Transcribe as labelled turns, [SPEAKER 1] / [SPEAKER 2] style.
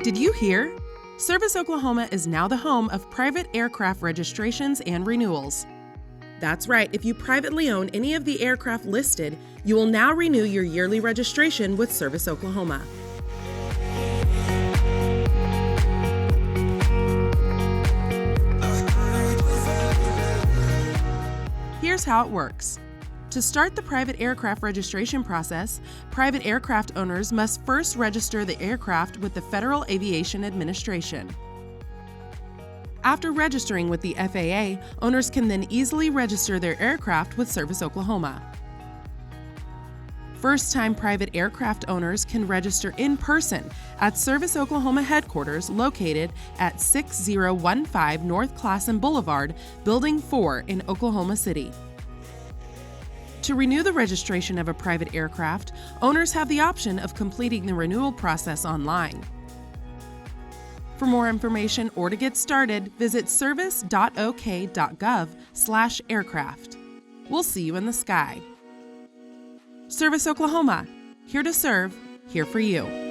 [SPEAKER 1] Did you hear? Service Oklahoma is now the home of private aircraft registrations and renewals. That's right, if you privately own any of the aircraft listed, you will now renew your yearly registration with Service Oklahoma. Here's how it works. To start the private aircraft registration process, private aircraft owners must first register the aircraft with the Federal Aviation Administration. After registering with the FAA, owners can then easily register their aircraft with Service Oklahoma. First-time private aircraft owners can register in person at Service Oklahoma headquarters located at 6015 North Classen Blvd, Building 4 in Oklahoma City. To renew the registration of a private aircraft, owners have the option of completing the renewal process online. For more information or to get started, visit service.ok.gov/aircraft. We'll see you in the sky. Service Oklahoma, here to serve, here for you.